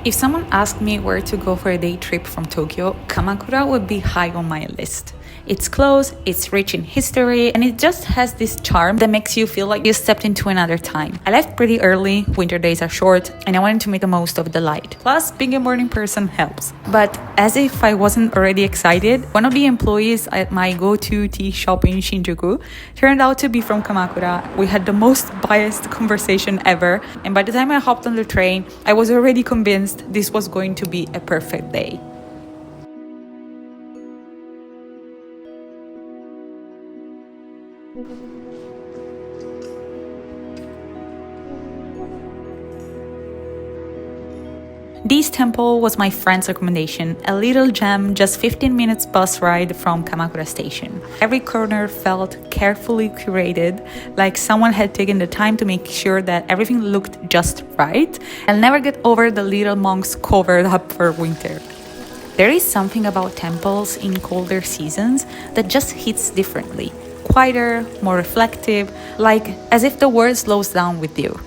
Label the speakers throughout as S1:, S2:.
S1: If someone asked me where to go for a day trip from Tokyo, Kamakura would be high on my list. It's close, it's rich in history, and it just has this charm that makes you feel like you stepped into another time. I left pretty early, winter days are short, and I wanted to make the most of the light. Plus, being a morning person helps. But as if I wasn't already excited, one of the employees at my go-to tea shop in Shinjuku turned out to be from Kamakura. We had the most biased conversation ever, and by the time I hopped on the train, I was already convinced this was going to be a perfect day. This temple was my friend's recommendation, a little gem just 15 minutes bus ride from Kamakura station. Every corner felt carefully curated, like someone had taken the time to make sure that everything looked just right. I'll never get over the little monks covered up for winter. There is something about temples in colder seasons that just hits differently. Quieter, more reflective, like as if the world slows down with you.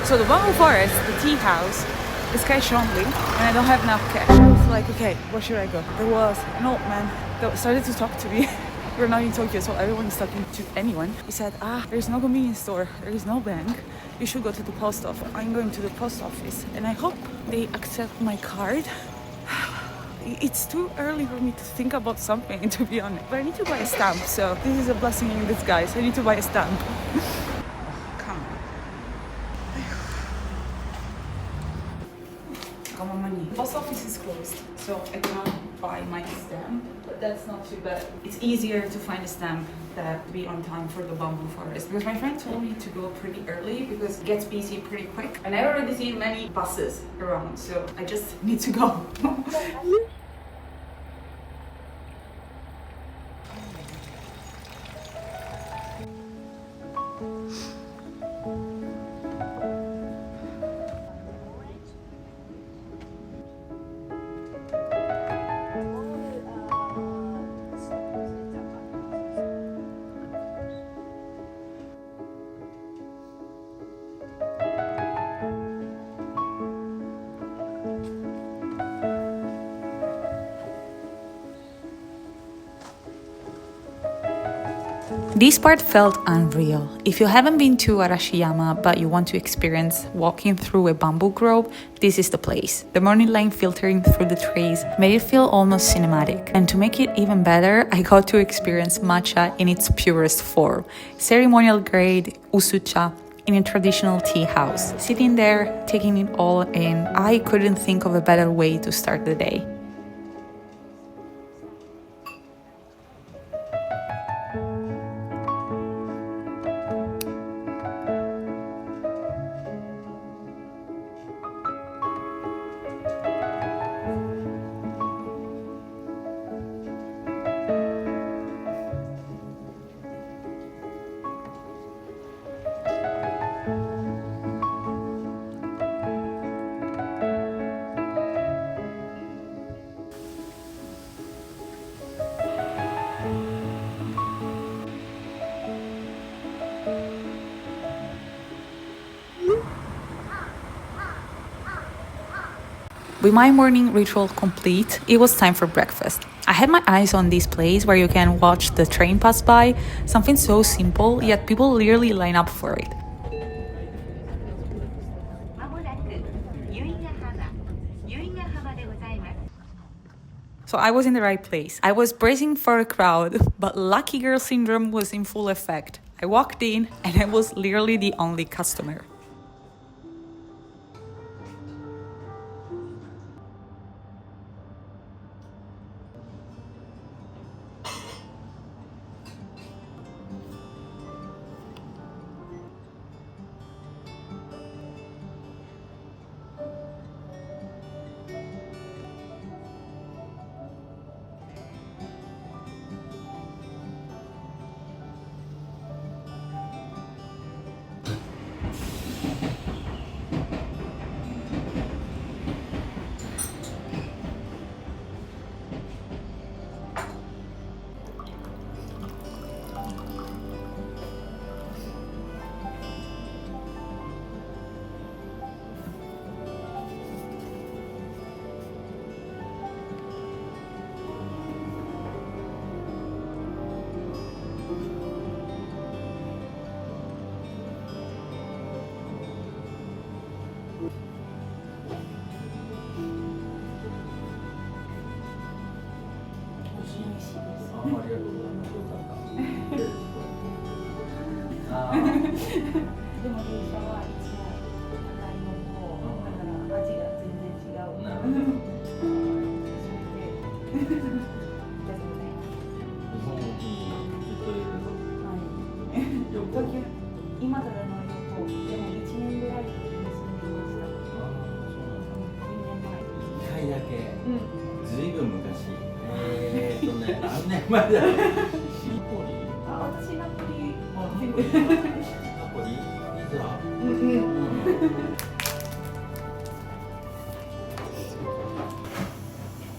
S2: So the bamboo forest, the tea house, is cash only, and I don't have enough cash. I was like, okay, where should I go? There was an old man that started to talk to me. We're not in Tokyo, so everyone is talking to anyone. He said, there's no convenience store, there is no bank. You should go to the post office. I'm going to the post office, and I hope they accept my card. It's too early for me to think about something, to be honest. But I need to buy a stamp, so this is a blessing in disguise. I need to buy a stamp. The post office is closed, so I cannot buy my stamp, but that's not too bad. It's easier to find a stamp that to be on time for the bamboo forest, because my friend told me to go pretty early because it gets busy pretty quick, and I already see many buses around, so I just need to go.
S1: This part felt unreal. If you haven't been to Arashiyama but you want to experience walking through a bamboo grove, this is the place. The morning light filtering through the trees made it feel almost cinematic. And to make it even better, I got to experience matcha in its purest form. Ceremonial grade usucha in a traditional tea house. Sitting there, taking it all in, I couldn't think of a better way to start the day. With my morning ritual complete, it was time for breakfast. I had my eyes on this place where you can watch the train pass by, something so simple, yet people literally line up for it. So I was in the right place. I was bracing for a crowd, but lucky girl syndrome was in full effect. I walked in and I was literally the only customer.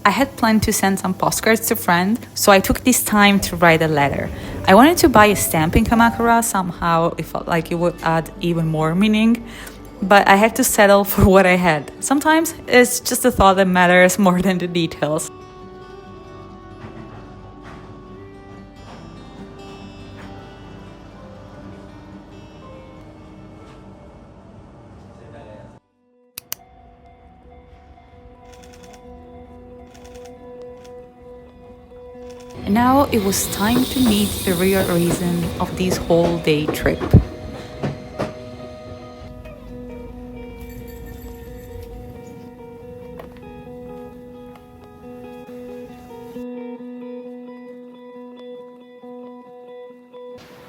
S1: I had planned to send some postcards to friends, so I took this time to write a letter. I wanted to buy a stamp in Kamakura, somehow it felt like it would add even more meaning, but I had to settle for what I had. Sometimes it's just the thought that matters more than the details. And now it was time to meet the real reason of this whole day trip.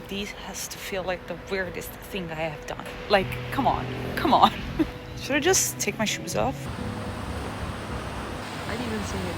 S1: This has to feel like the weirdest thing I have done. Like, come on, come on. Should I just take my shoes off? I didn't even see it.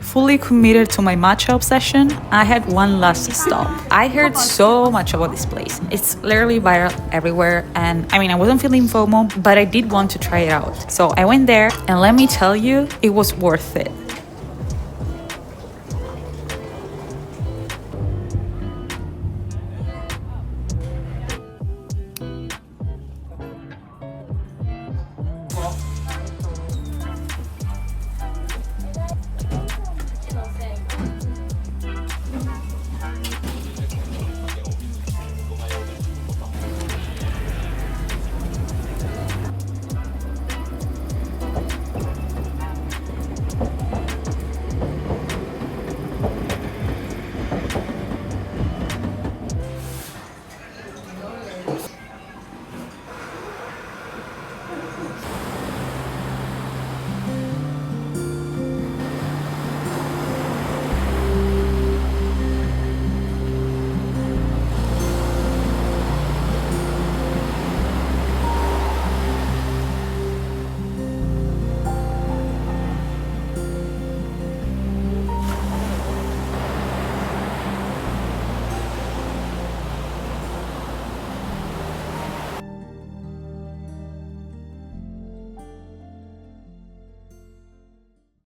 S1: Fully committed to my matcha obsession, I had one last stop. I heard so much about this place. It's literally viral everywhere, and I mean, I wasn't feeling FOMO, but I did want to try it out. So I went there, and let me tell you, it was worth it.